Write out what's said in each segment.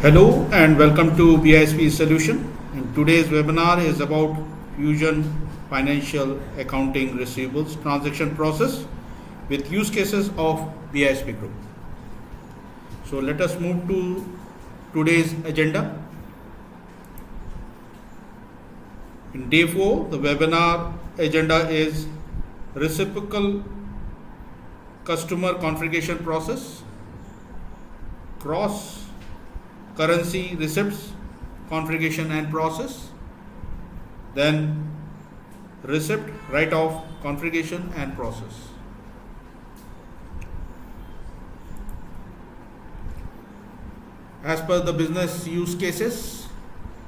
Hello and welcome to BISP Solution. And today's webinar is about Fusion Financial Accounting Receivables Transaction Process with use cases of BISP Group. So let us move to today's agenda. In day 4, the webinar agenda is Reciprocal Customer Configuration Process, Cross Currency Receipts Configuration and Process, then Receipt Write-off Configuration and Process. As per the business use cases,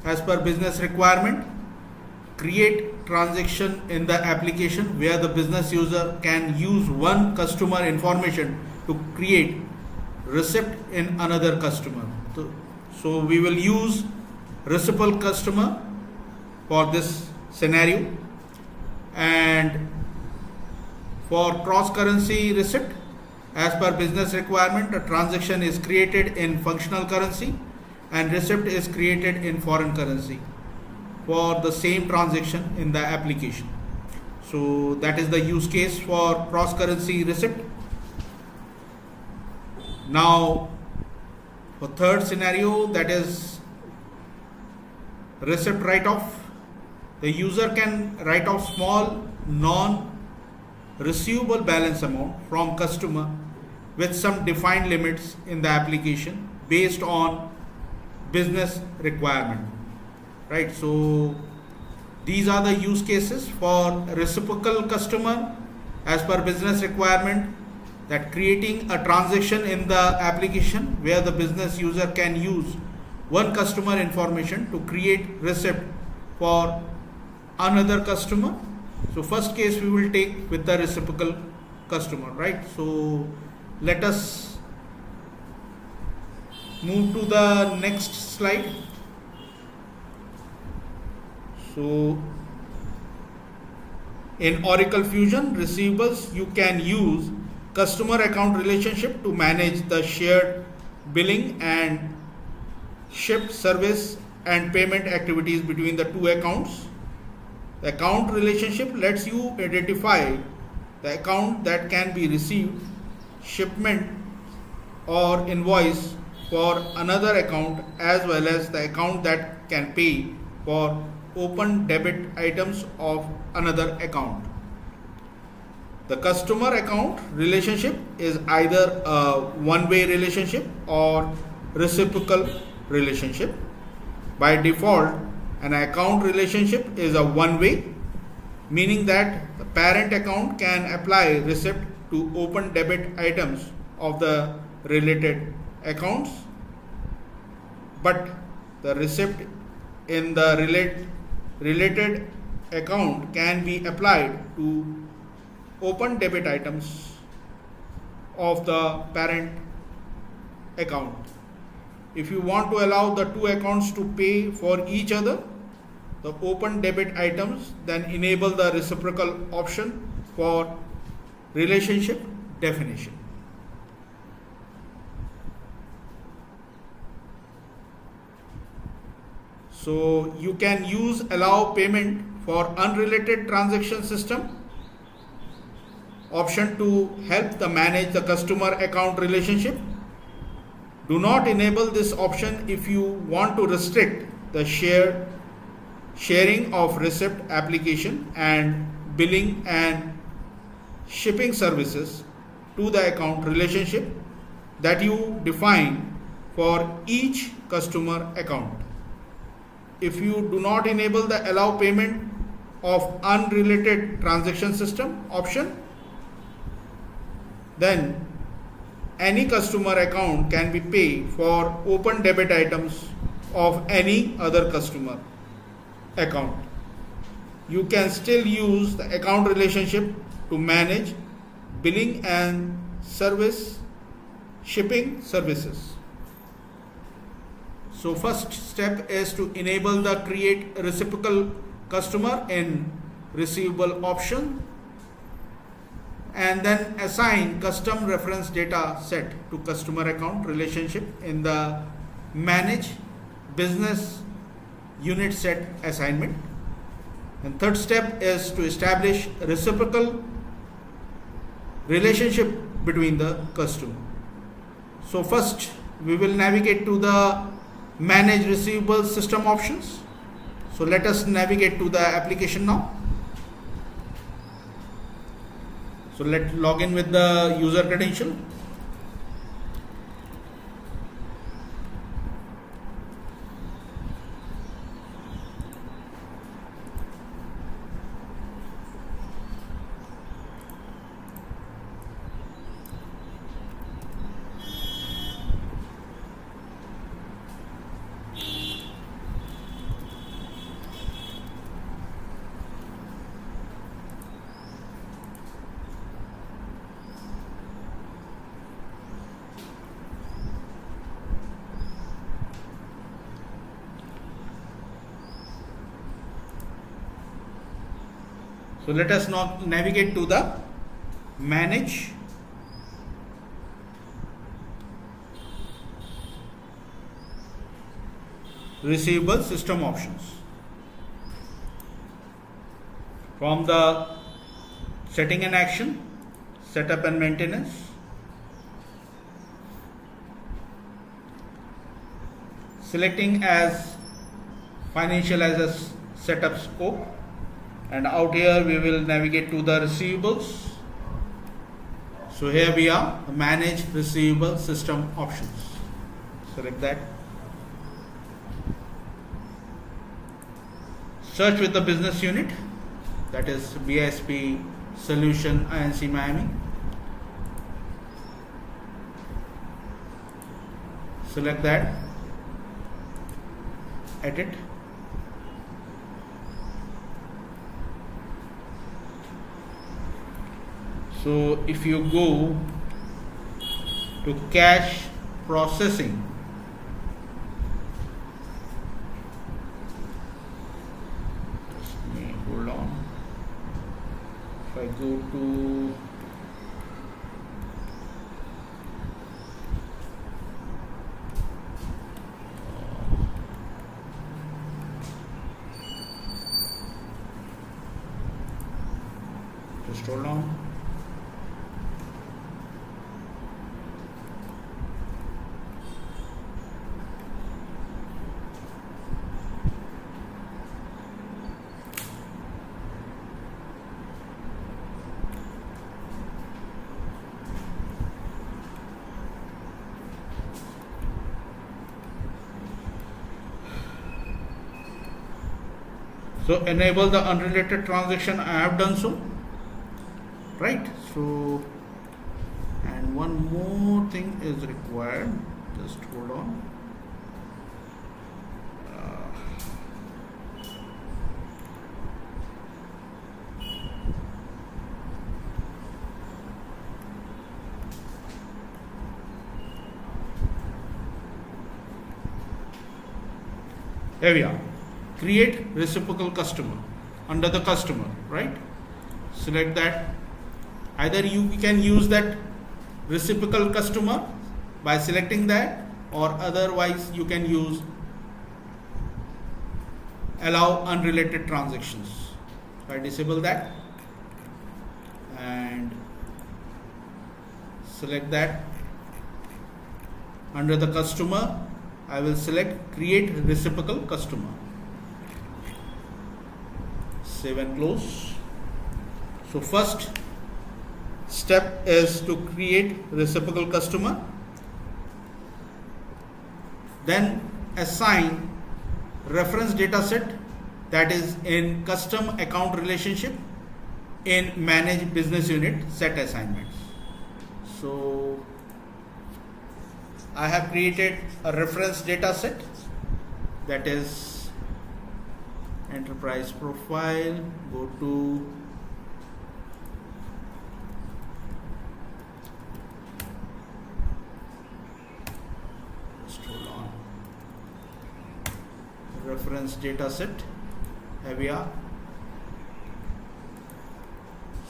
as per business requirement, create transaction in the application where the business user can use one customer information to create receipt in another customer. So we will use Reciprocal customer for this scenario, and for cross currency receipt, as per business requirement, a transaction is created in functional currency and receipt is created in foreign currency for the same transaction in the application. So that is the use case for cross currency receipt. Now for third scenario, that is receipt write-off, the user can write off small non-receivable balance amount from customer with some defined limits in the application based on business requirement. Right, so these are the use cases for reciprocal customer as per business requirement, that creating a transaction in the application where the business user can use one customer information to create receipt for another customer. So first case we will take with the reciprocal customer, right? So let us move to the next slide. So in Oracle Fusion Receivables, you can use customer account relationship to manage the shared billing and shipped service and payment activities between the two accounts. The account relationship lets you identify the account that can be received shipment or invoice for another account, as well as the account that can pay for open debit items of another account. The customer account relationship is either a one-way relationship or reciprocal relationship. By default, an account relationship is a one-way, meaning that the parent account can apply receipt to open debit items of the related accounts, but the receipt in the related account can be applied to open debit items of the parent account. If you want to allow the two accounts to pay for each other, the open debit items, then enable the reciprocal option for relationship definition. So you can use allow payment for unrelated transaction system option to help the manage the customer account relationship. Do not enable this option if you want to restrict the sharing of receipt application and billing and shipping services to the account relationship that you define for each customer account. If you do not enable the allow payment of unrelated transaction system option, then any customer account can be paid for open debit items of any other customer account. You can still use the account relationship to manage billing and shipping services. So first step is to enable the create reciprocal customer in receivable option, and then assign custom reference data set to customer account relationship in the manage business unit set assignment. And third step is to establish a reciprocal relationship between the customer. So first we will navigate to the manage receivables system options. So let us navigate to the application now. So let's log in with the user credential. So let us now navigate to the manage receivable system options. From the setting and action, setup and maintenance, selecting as financial as a setup scope, and out here we will navigate to the receivables. So here we are, manage receivable system options. Select that. Search with the business unit, that is BISP Solutions Inc. Miami. Select that. Edit. So if you go to cash processing, hold on. If I go to just hold on. So enable the unrelated transaction. I have done so, right? So, and one more thing is required. Just hold on. Here we are. Create reciprocal customer under the customer, right? Select that. Either you can use that reciprocal customer by selecting that, or otherwise you can use allow unrelated transactions. I disable that and select that. Under the customer, I will select create reciprocal customer. Save and close. So first step is to create reciprocal customer, then assign reference data set, that is in custom account relationship in manage business unit set assignments. So I have created a reference data set, that is enterprise profile. Go to reference data set. Here we are.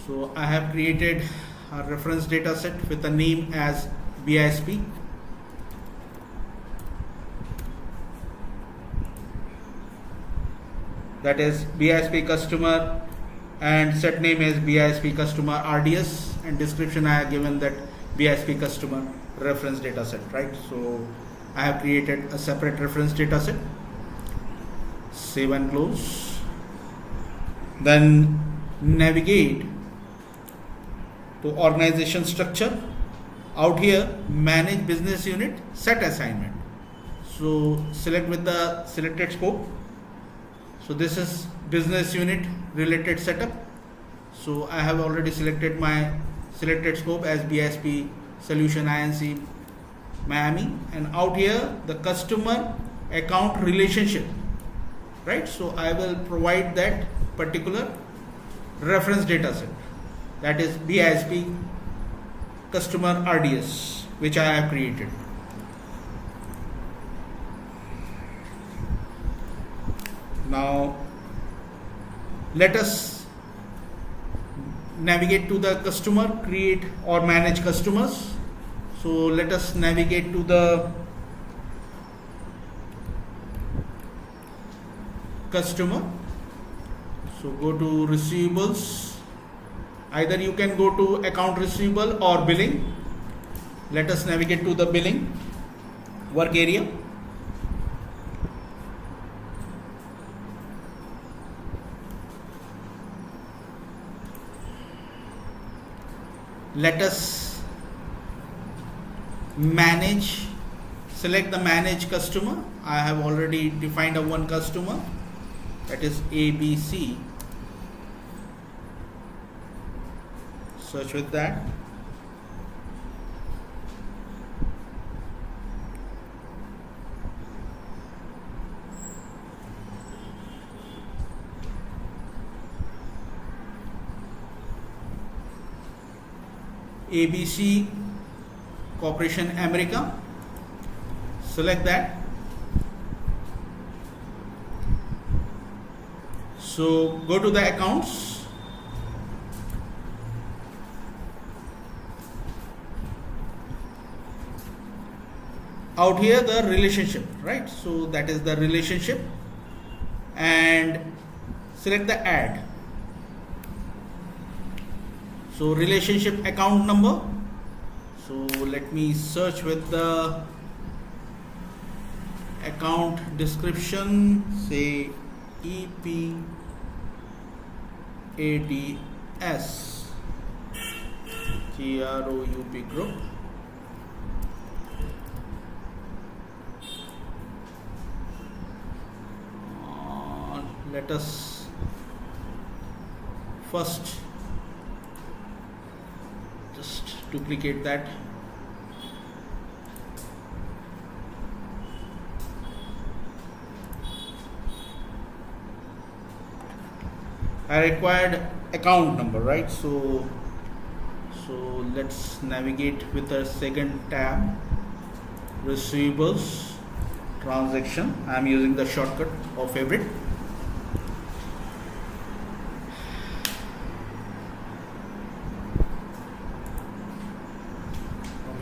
So I have created a reference data set with a name as BISP. that is BISP customer, and set name is BISP customer RDS, and description I have given that BISP customer reference data set, right? So I have created a separate reference data set. Save and close. Then navigate to organization structure. Out here, manage business unit, set assignment. So select with the selected scope. So this is business unit related setup. So I have already selected my selected scope as BISP Solution Inc. Miami, and out here the customer account relationship, right? So I will provide that particular reference data set, that is BISP customer RDS, which I have created. Now let us navigate to the customer, create or manage customers. So let us navigate to the customer. So go to receivables. Either you can go to account receivable or billing. Let us navigate to the billing work area. Let us manage, select the manage customer. I have already defined a one customer, that is ABC. Search with that. ABC Corporation America. Select that. So go to the accounts. Out here the relationship, right? So that is the relationship, and select the add. So relationship account number. So let me search with the account description, say EPADS GROUP group. Let us first just duplicate that. I required account number, right? So let's navigate with the second tab, Receivables Transaction. I am using the shortcut or favorite.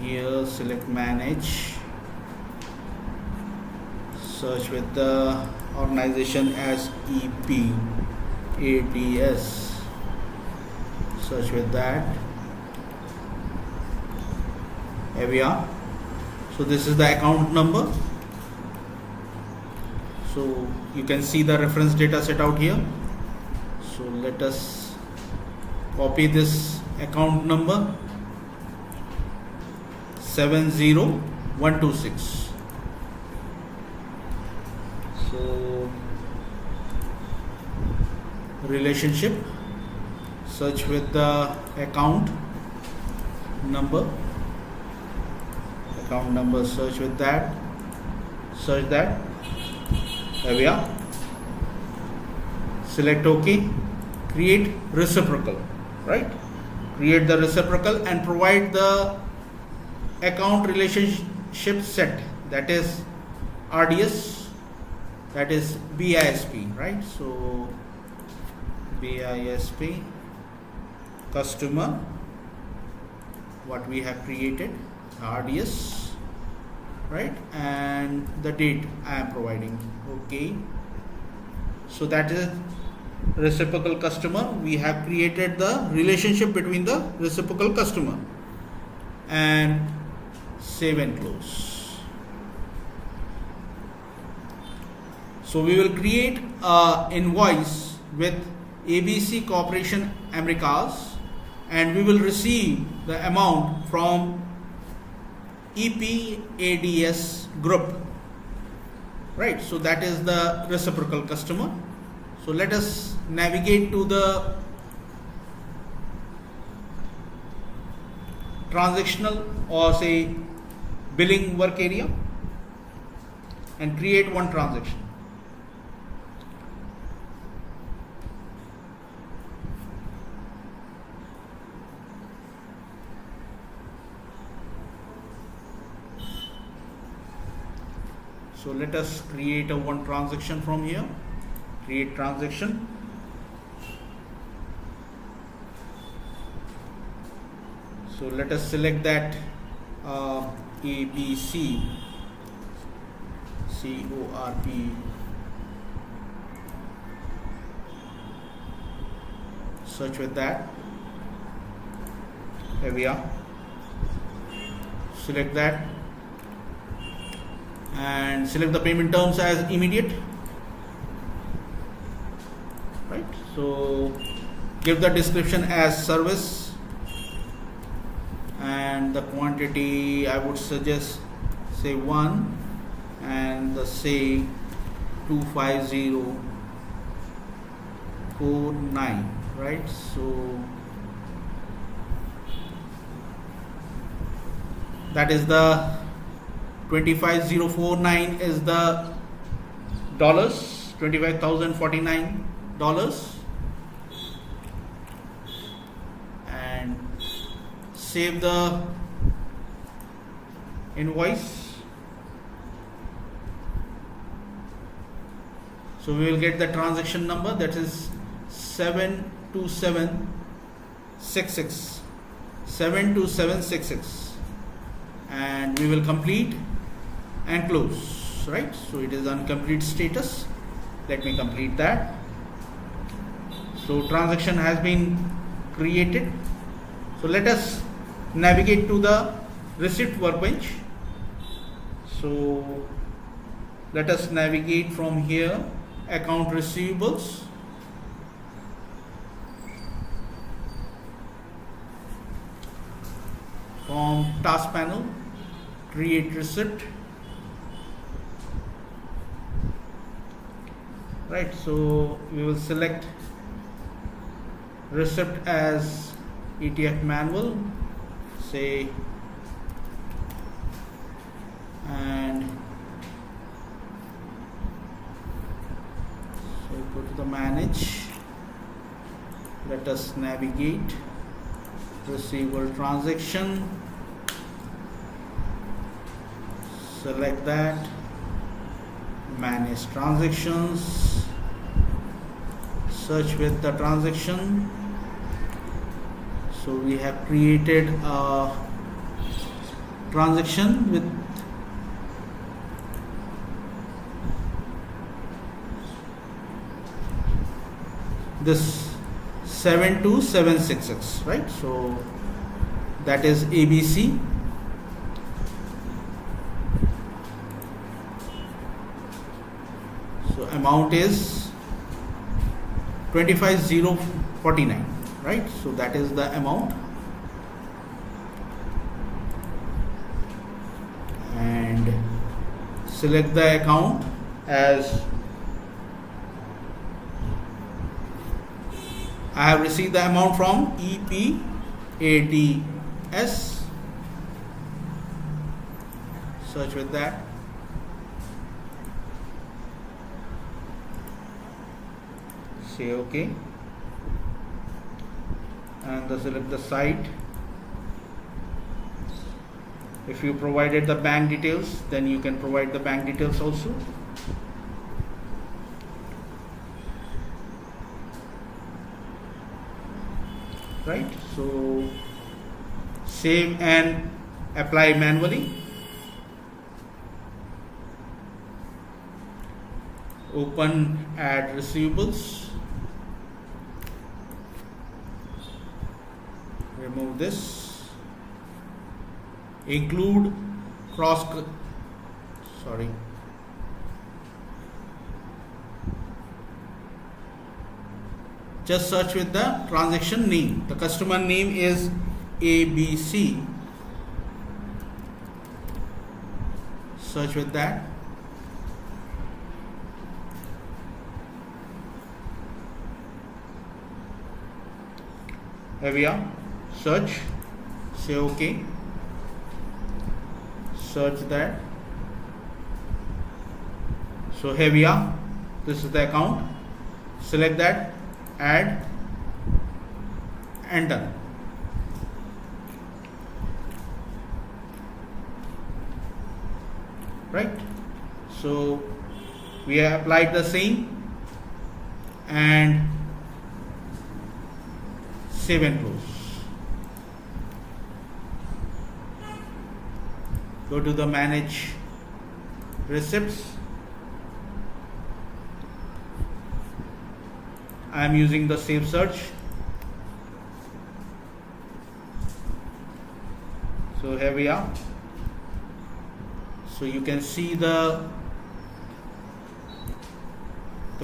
Here select manage, search with the organization as EPADS, search with that. Here we are. So this is the account number. So you can see the reference data set out here. So let us copy this account number 70126. So relationship, search with the account number, search with that, search that. There we are. Select OK. Create reciprocal, right? Create the reciprocal and provide the account relationship set, that is RDS, that is BISP, right? So BISP customer, what we have created, RDS, right? And the date I am providing. Okay, So that is reciprocal customer. We have created the relationship between the reciprocal customer, and save and close. So we will create an invoice with ABC Corporation Americas, and we will receive the amount from EPADS group, right? So that is the reciprocal customer. So let us navigate to the transactional or say billing work area and create one transaction. So let us create a one transaction from here. Create transaction. So let us select that ABC CORP search with that. Here we are. Select that and select the payment terms as immediate, right? So give the description as service, and the quantity I would suggest say 1, and the say 25049, right? So that is the 25049 is the dollars, $25,049, and save the invoice. So we will get the transaction number, that is 72766, and we will complete and close, right? So it is on complete status. Let me complete that. So transaction has been created. So let us navigate to the receipt workbench. So let us navigate from here, account receivables. From task panel, create receipt. Right, so we will select receipt as ETF manual, say, and so go to the manage. Let us navigate receivable transaction, select that, manage transactions, search with the transaction. So we have created a transaction with this 72766, right? So that is ABC. So amount is 25049, right? So that is the amount, and select the account as I have received the amount from EPADS. Search with that. Say OK, and select the site. If you provided the bank details, then you can provide the bank details also. Right, so save and apply manually. Open add receivables, remove this, include just search with the transaction name. The customer name is ABC. Search with that. Here we are. Search. Say OK. Search that. So here we are. This is the account. Select that. Add and done. Right, so we have applied the same and save and close. Go to the manage receipts. I am using the save search. So here we are. So you can see the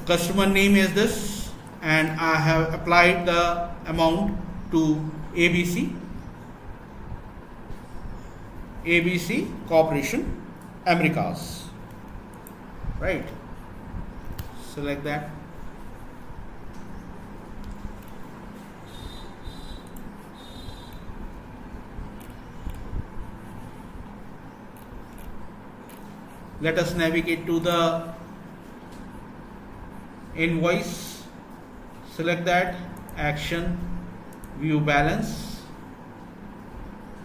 customer name is this, and I have applied the amount to ABC Corporation Americas. Right. Select that. Let us navigate to the invoice. Select that, action, view balance.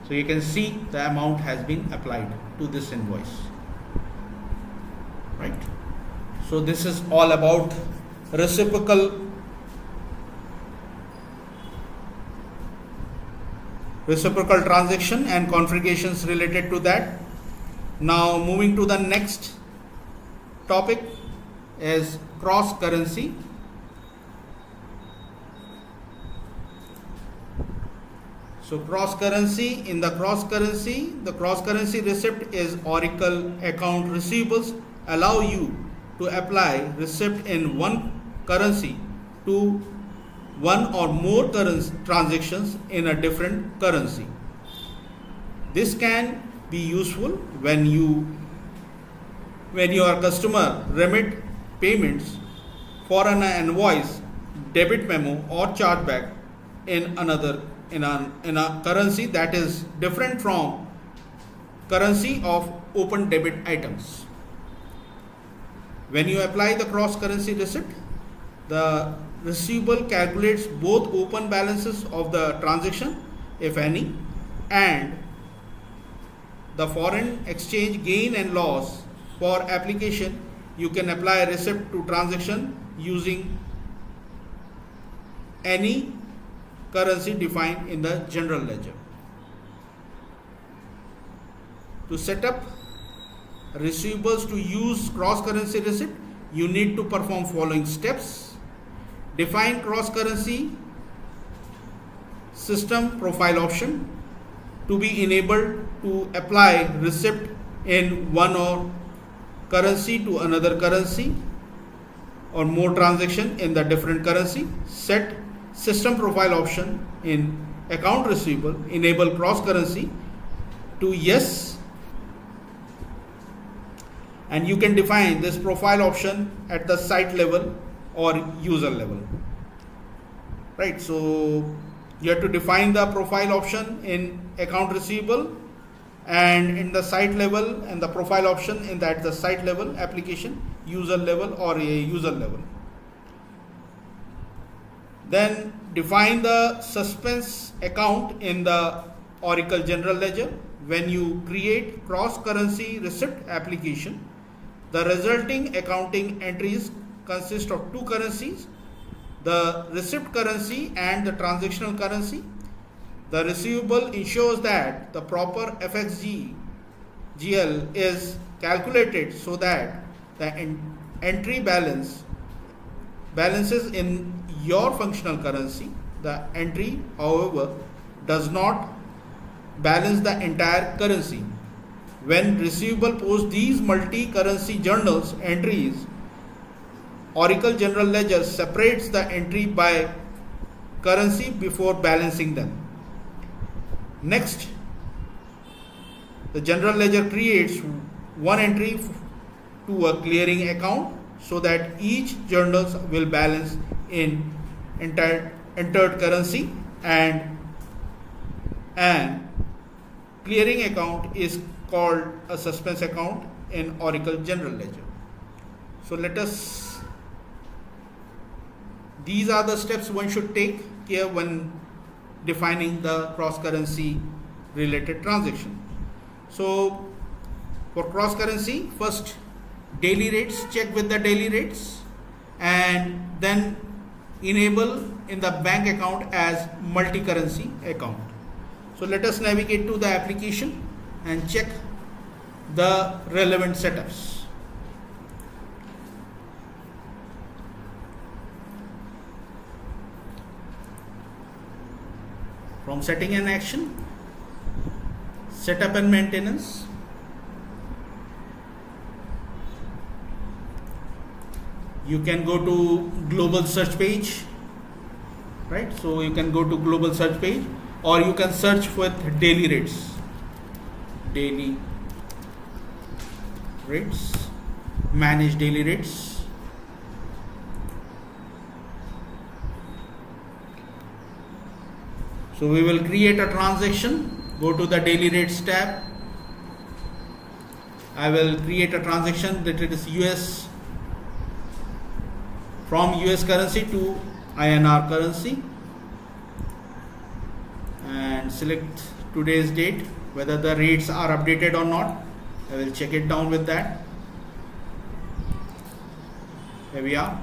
So you can see the amount has been applied to this invoice. Right. So this is all about reciprocal transaction and configurations related to that. Now moving to the next topic is cross currency. So cross currency, the cross currency receipt is Oracle account receivables allow you to apply receipt in one currency to one or more transactions in a different currency. This can be useful when your customer remit payments for an invoice, debit memo or chargeback in a currency that is different from currency of open debit items. When you apply the cross currency receipt, the receivable calculates both open balances of the transaction, if any, and the foreign exchange gain and loss. For application, you can apply a receipt to transaction using any currency defined in the general ledger. To set up receivables to use cross currency receipt, you need to perform following steps. Define cross currency system profile option to be enabled to apply receipt in one or currency to another currency or more transaction in the different currency. Set system profile option in account receivable, enable cross currency to yes, and you can define this profile option at the site level or user level. Right, so you have to define the profile option in account receivable and in the site level, and the profile option in that the site level, application, user level or a user level. Then define the suspense account in the Oracle General Ledger. When you create cross currency receipt application, the resulting accounting entries consist of two currencies, the receipt currency and the transactional currency. The receivable ensures that the proper FXGL is calculated so that the entry balances in your functional currency. The entry, however, does not balance the entire currency. When receivable posts these multi-currency journals entries, Oracle General Ledger separates the entry by currency before balancing them. Next, the General Ledger creates one entry to a clearing account so that each journal will balance in entered currency, and an clearing account is called a suspense account in Oracle General Ledger. So these are the steps one should take care when defining the cross currency related transaction. So for cross currency, first daily rates, check with the daily rates, and then enable in the bank account as multi-currency account. So let us navigate to the application and check the relevant setups. From setting and action, setup and maintenance, you can go to global search page, right? So you can go to global search page, or you can search with daily rates, manage daily rates. So we will create a transaction, go to the daily rates tab. I will create a transaction that it is US, from US currency to INR currency, and select today's date, whether the rates are updated or not. I will check it down with that. Here we are,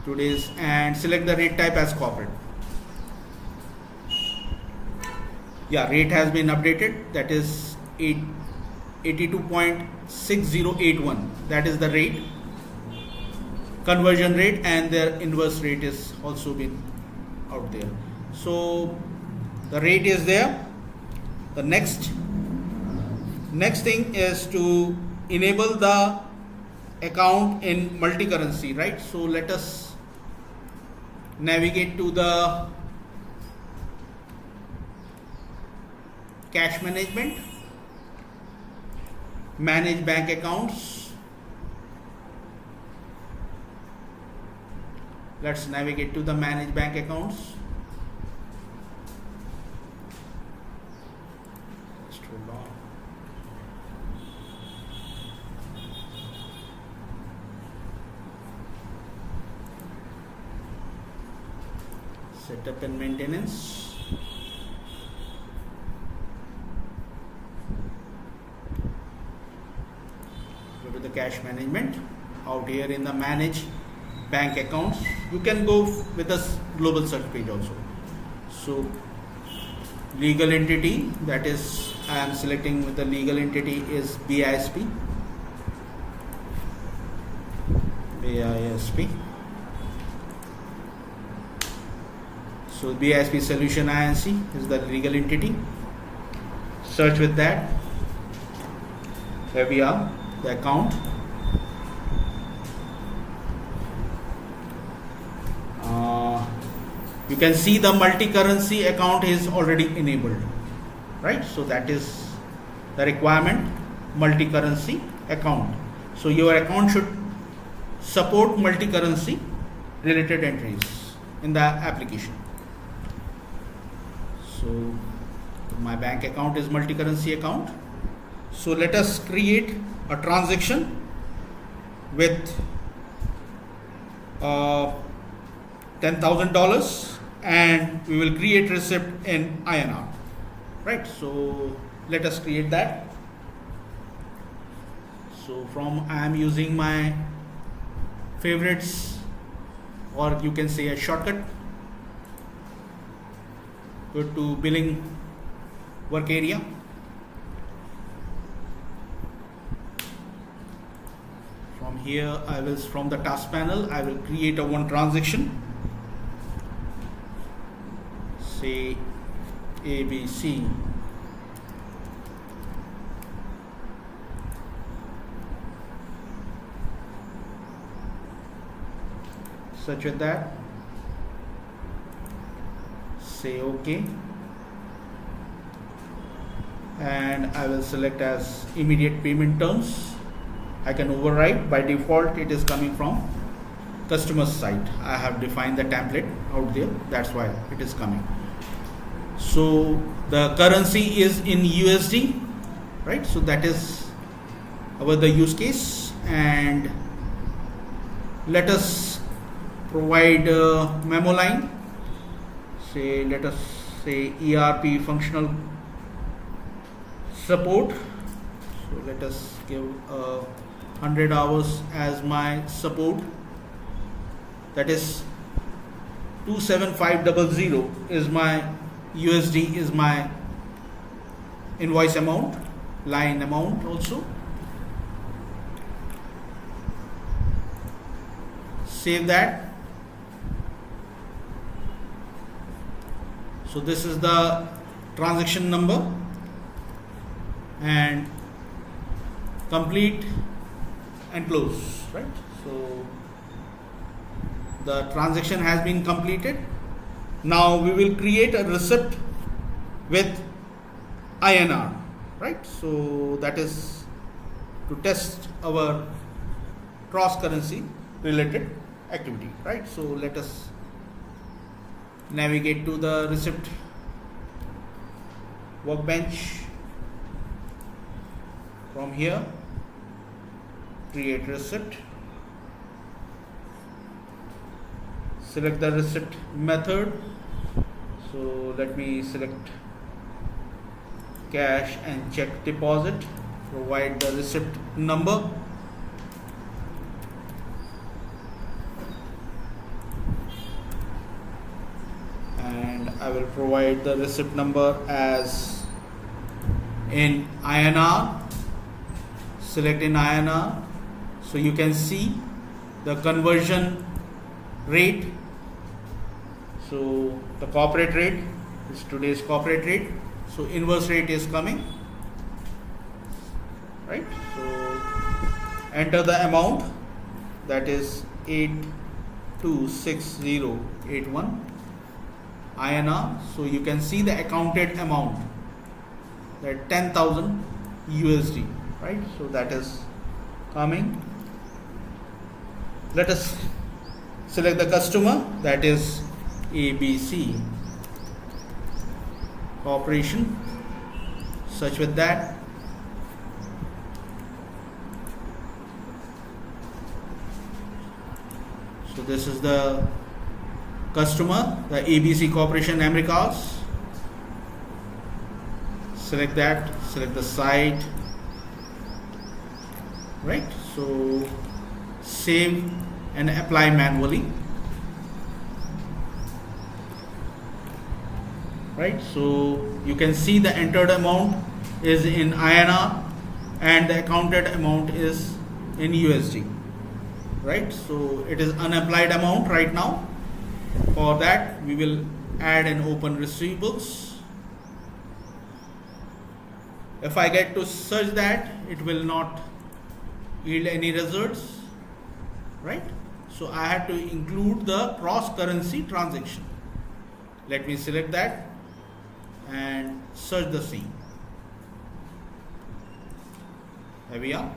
today's, and select the rate type as corporate. Yeah, rate has been updated, that is 82.6081. that is the rate, conversion rate, and their inverse rate is also been out there. So the rate is there. The next thing is to enable the account in multi-currency, right? So let us navigate to the cash management, manage bank accounts. Let's navigate to the manage bank accounts. It's too long. Setup and maintenance. Go to the cash management. Out here in the manage bank accounts, you can go with a global search page also. So legal entity, that is, I am selecting with the legal entity is BISP. So BISP Solution Inc is the legal entity. Search with that. Here we are, the account. You can see the multi-currency account is already enabled, right? So that is the requirement, multi-currency account. So your account should support multi-currency related entries in the application. So my bank account is multi-currency account. So let us create a transaction with $10,000, and we will create receipt in INR, right? So let us create that. So I am using my favorites, or you can say a shortcut. Go to billing work area. from here from the task panel I will create a one transaction, say ABC, such with that, say OK, and I will select as immediate payment terms. I can override. By default it is coming from customer side. I have defined the template out there, that's why it is coming. So the currency is in USD, right? So that is the use case, and let us provide a memo line. Let us say ERP functional support. So let us give 100 hours as my support. That is 27500 is my USD, is my invoice amount, line amount also. Save that. So this is the transaction number, and complete and close, right? So the transaction has been completed. Now we will create a receipt with INR, right? So that is to test our cross currency related activity, right? So let us navigate to the receipt workbench. From here, create receipt, select the receipt method. So let me select cash and check deposit, provide the receipt number, and I will provide the receipt number as in INR. Select in INR, so you can see the conversion rate. So the corporate rate is today's corporate rate, so inverse rate is coming, right? So enter the amount, that is 826081 INR. So you can see the accounted amount, that 10,000 USD, right? So that is coming. Let us select the customer, that is ABC Corporation, such with that. So this is the customer, the ABC Corporation Americas. Select that, select the site, right? So save and apply manually, right? So you can see the entered amount is in INR and the accounted amount is in USD, right? So it is unapplied amount right now. For that we will add and open receivables. If I get to search that, it will not yield any results, right? So I had to include the cross currency transaction. Let me select that and search the same. Here we are.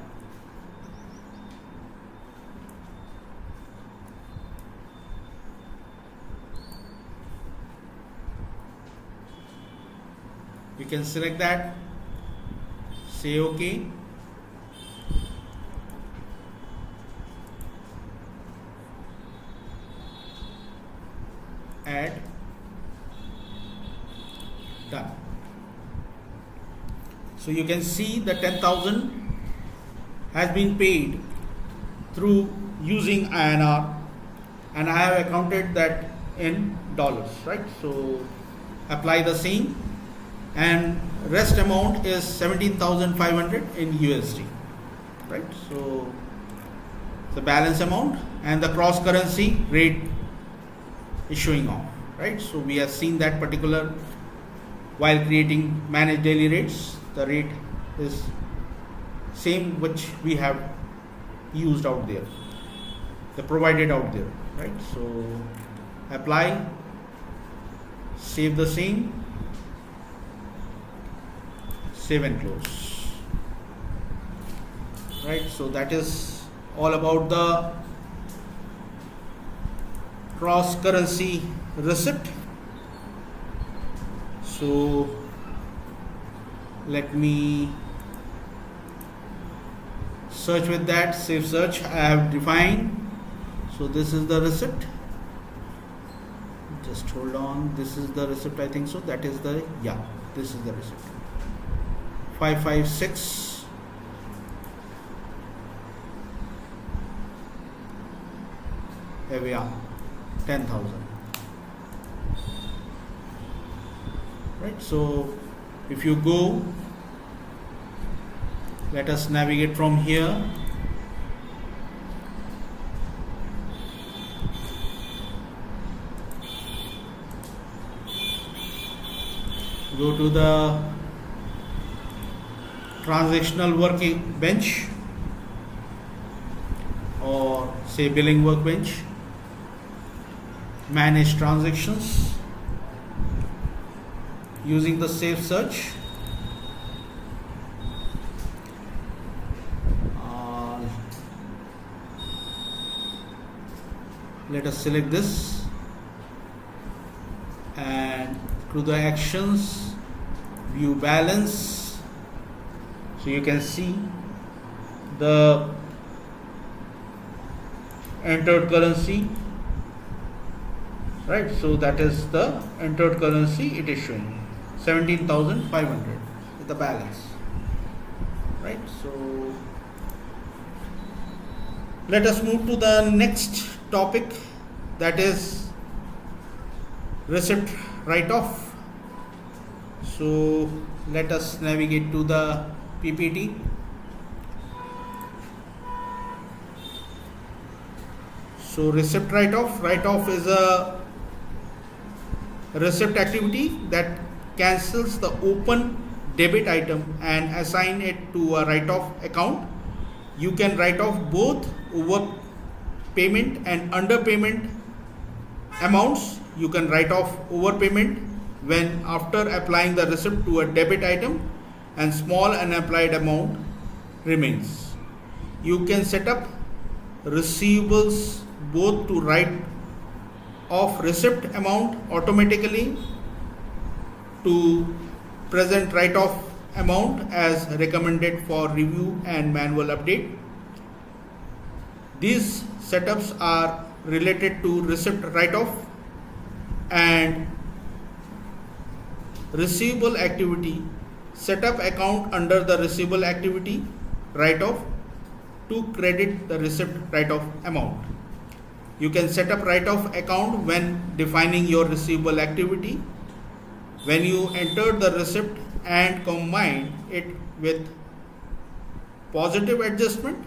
We can select that, say OK. Add, done. So you can see the 10,000 has been paid through using INR, and I have accounted that in dollars, right? So apply the same, and rest amount is 17,500 in USD, right? So the balance amount, and the cross currency rate is showing off, right? So we have seen that particular while creating manage daily rates, the rate is same which we have used out there, the provided out there, right? So apply, save the same, save and close, right? So that is all about the cross currency receipt. So let me search with that, save search. I have defined, so this is the receipt, just hold on, this is the receipt, I think so, that is the, yeah, this is the receipt, 556, here we are, 10,000, right? So if you go, let us navigate from here, go to the transactional workbench or say billing workbench, manage transactions using the save search. Let us select this and to the actions, view balance, so you can see the entered currency, right? So that is the entered currency, it is showing 17,500 is the balance, right? So let us move to the next topic, that is receipt write-off. So let us navigate to the PPT. So receipt write-off is a receipt activity that cancels the open debit item and assign it to a write-off account. You can write off both overpayment and underpayment amounts. You can write off overpayment when after applying the receipt to a debit item and small unapplied amount remains. You can set up receivables both to write off receipt amount automatically to present write-off amount as recommended for review and manual update. These setups are related to receipt write-off and receivable activity. Set up account under the receivable activity write-off to credit the receipt write-off amount. You can set up write-off account when defining your receivable activity. When you enter the receipt and combine it with positive adjustment,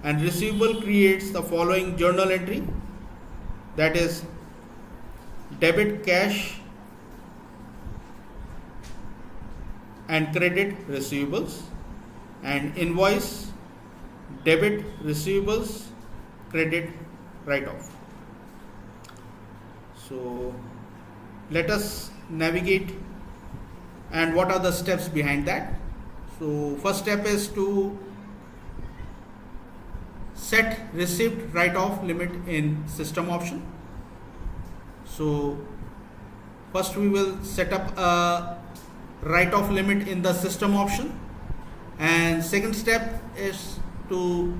and receivable creates the following journal entry, that is debit cash and credit receivables, and invoice debit receivables, credit write-off. So let us navigate and what are the steps behind that. So first step is to set receipt write-off limit in system option. So first we will set up a write-off limit in the system option, and second step is to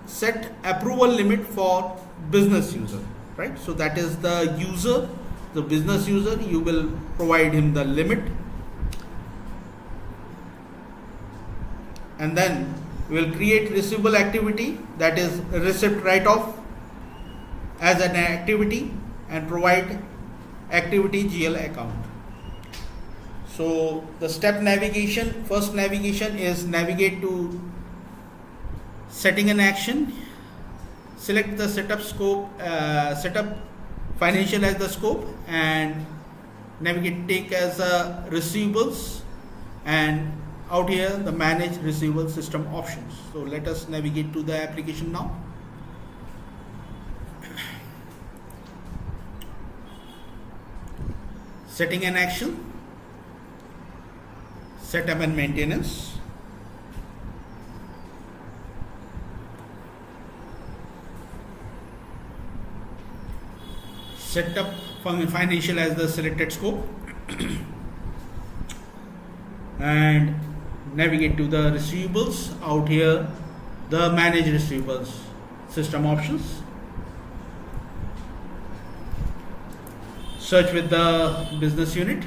set approval limit for business user, right? So that is the user, the business user, you will provide him the limit, and then we will create receivable activity, that is receipt write-off as an activity, and provide activity GL account. So the step navigation, first navigation is navigate to Setting an action, select the setup scope, setup financial as the scope, and navigate take as receivables, and out here the manage receivable system options. So let us navigate to the application now. Setting an action, setup and maintenance, setup financial as the selected scope, and navigate to the receivables, out here the manage receivables system options. Search with the business unit,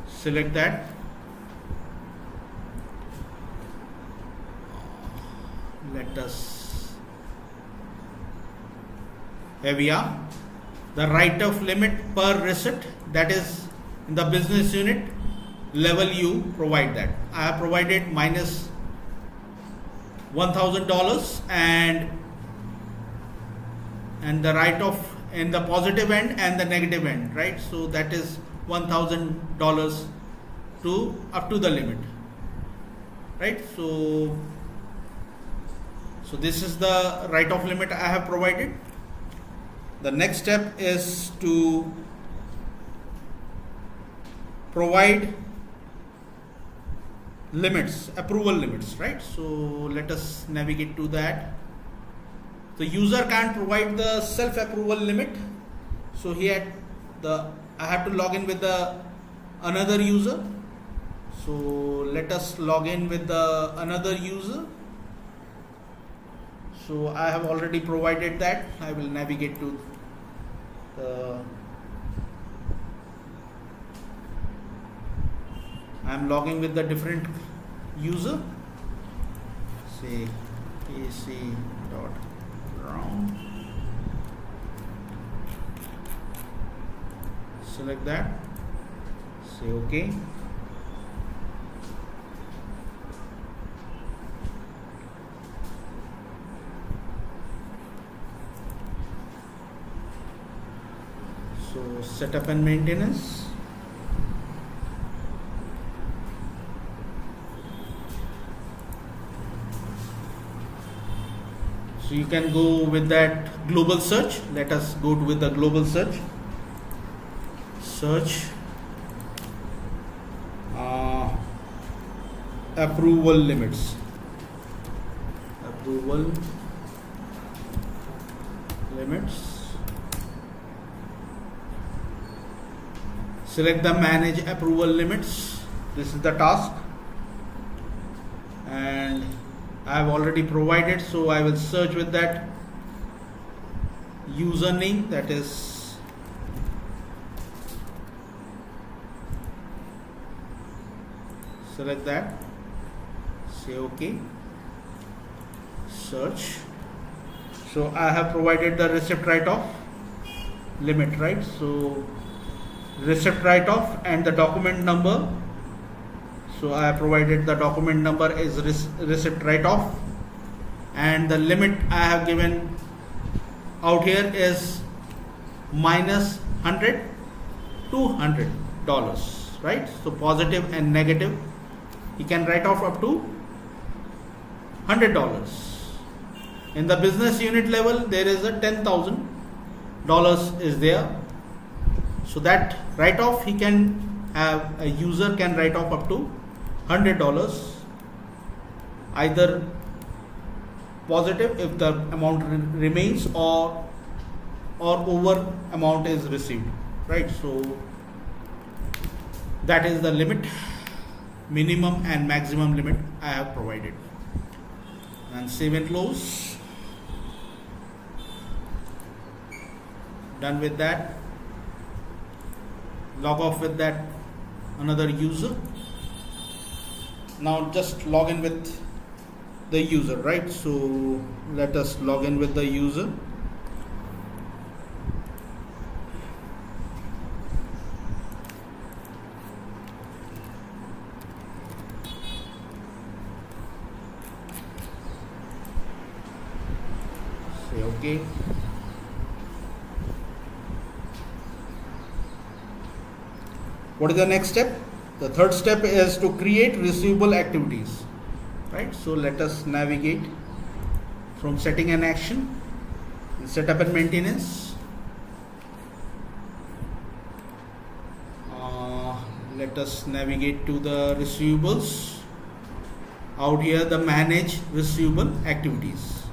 select that, let us, here we are, the write-off limit per receipt, that is in the business unit level you provide that. I have provided minus $1,000 and the write-off in the positive end and the negative end, right? So that is $1,000 to up to the limit, right? So this is the write-off limit I have provided. The next step is to provide limits, approval limits, right? So let us navigate to that. The user can't provide the self-approval limit, so here I have to log in with the another user. So let us log in with the another user. So I have already provided that. I will navigate to the, I am logging with the different user, say AC.round, select that, say OK. So setup and maintenance, so you can go with that global search. Let us go with the global search. Search approval limits. Approval limits. Select the manage approval limits. This is the task, and I have already provided, so I will search with that username, that is select that, say OK, search. So I have provided the receipt write-off limit, right? So receipt write-off and the document number. So I have provided the document number is receipt write-off, and the limit I have given out here is minus $100 to $100, right? So positive and negative, you can write off up to $100. In the business unit level, there is a $10,000 is there. So that write-off he can have, a user can write off up to $100, either positive if the amount remains or over amount is received, right? So that is the limit, minimum and maximum limit I have provided. And save and close. Done with that. Log off with that another user. Now just log in with the user, right? So let us log in with the user. say OK. What is the next step? The third step is to create receivable activities, right? So let us navigate from setting and action, setup and maintenance. Let us navigate to the receivables. Out here, the manage receivable activities.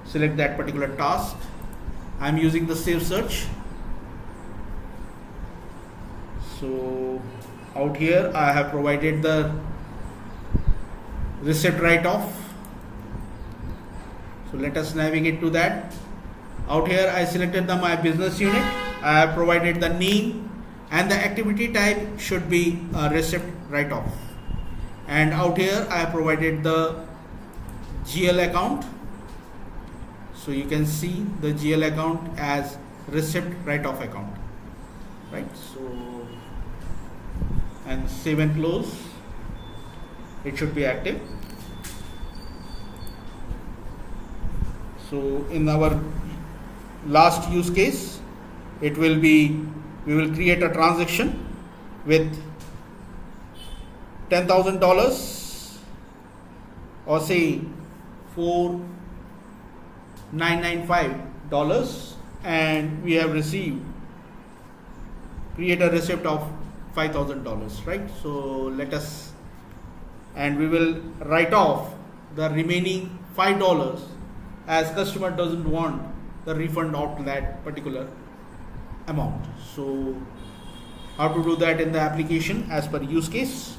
Select that particular task. I am using the save search. So out here I have provided the receipt write-off. So let us navigate to that. Out here I selected my business unit. I have provided the name and the activity type should be a receipt write-off. And out here I have provided the GL account. So you can see the GL account as receipt write-off account, right? So and save and close. It should be active. So in our last use case, it will be, we will create a transaction with $10,000 or say $4,995, and we have received, create a receipt of $5,000, right? So let us, and we will write off the remaining $5 as customer doesn't want the refund of that particular amount. So how to do that in the application as per use case?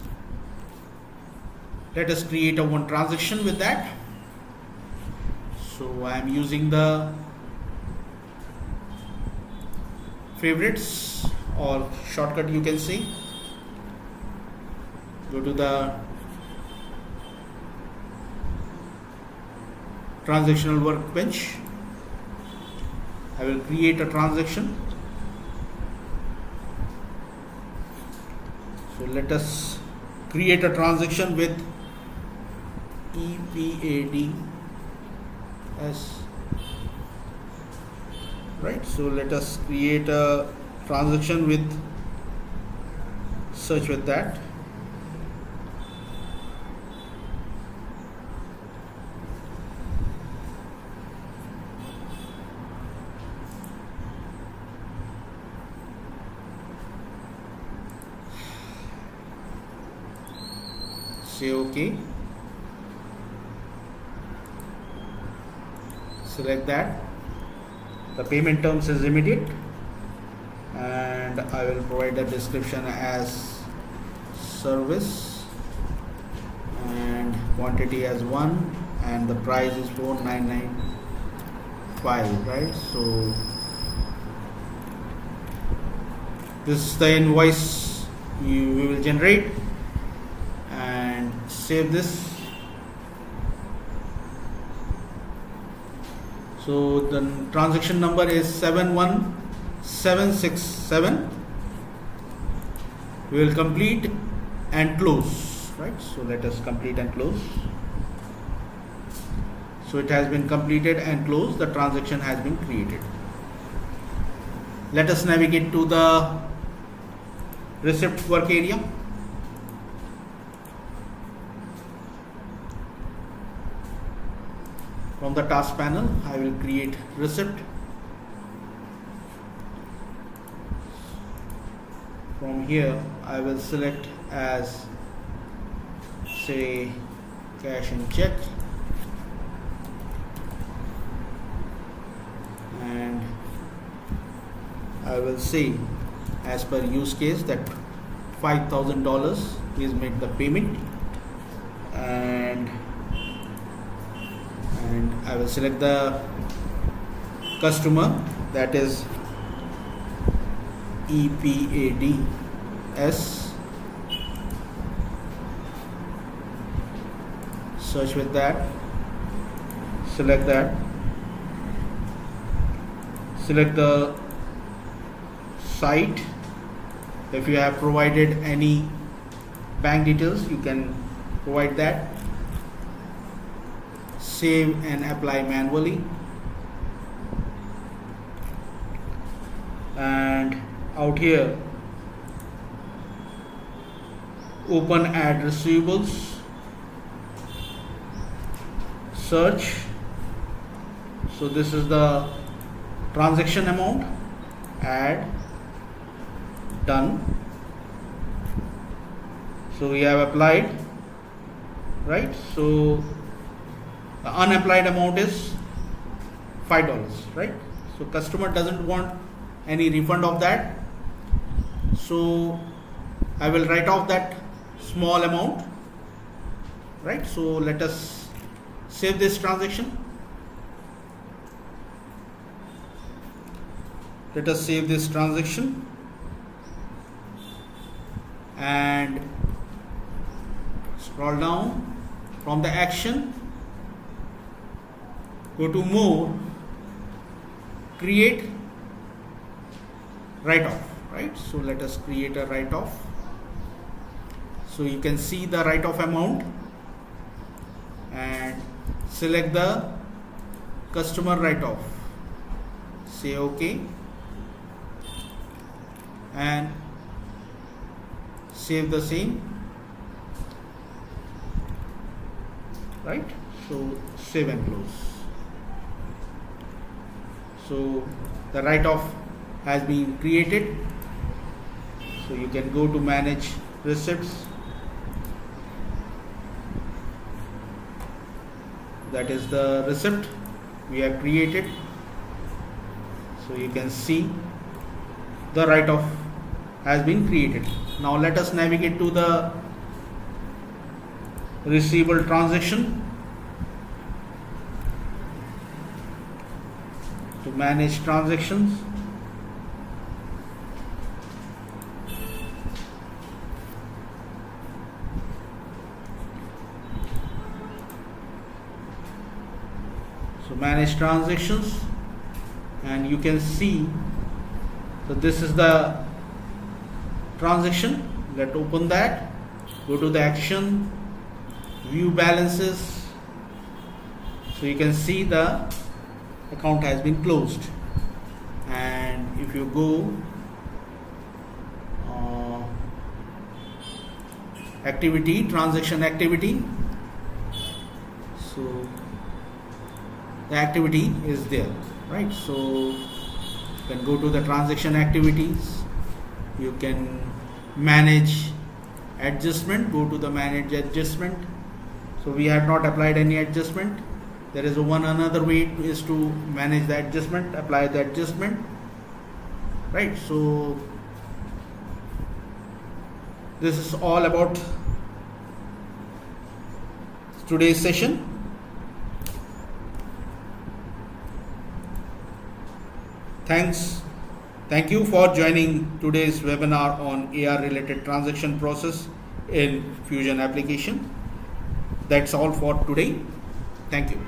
Let us create a one transaction with that. So I am using the favorites or shortcut, you can see. Go to the transactional workbench. I will create a transaction. So let us create a transaction with EPADS, right? So let us create a transaction with, search with that. Say OK. Select that. The payment terms is immediate, and I will provide the description as service and quantity as 1, and the price is 4,995, right? So this is the invoice we will generate, and save this. So the transaction number is 71767. We will complete and close, right? So let us complete and close. So it has been completed and closed. The transaction has been created. Let us navigate to the receipt work area. From the task panel, I will create receipt. From here, I will select as, say, cash and check, and I will say as per use case that $5,000 is made the payment, and I will select the customer, that is EPADS. Search with that. Select that. Select the site. If you have provided any bank details, you can provide that. save and apply manually, and out here open add receivables, search. So this is the transaction amount, add, done. So we have applied, right? So the unapplied amount is $5, right? So customer doesn't want any refund of that, so I will write off that small amount, right? So let us save this transaction. Let us save this transaction and scroll down from the action, go to more, create write-off, right? So let us create a write-off. So you can see the write-off amount and select the customer write-off, say OK and save the same, right? So save and close. So the write-off has been created. So you can go to manage receipts, that is the receipt we have created. So you can see the write-off has been created. Now let us navigate to the receivable transaction to manage transactions. So manage transactions, and you can see, so this is the transaction. Let's open that, go to the action, view balances. So you can see the account has been closed. And if you go activity, transaction activity, so the activity is there, right? So you can go to the transaction activities, you can manage adjustment, go to the manage adjustment. So we have not applied any adjustment. There is one another way is to manage the adjustment, apply the adjustment, right? So this is all about today's session. Thank you for joining today's webinar on AR related transaction process in Fusion application. That's all for today. Thank you.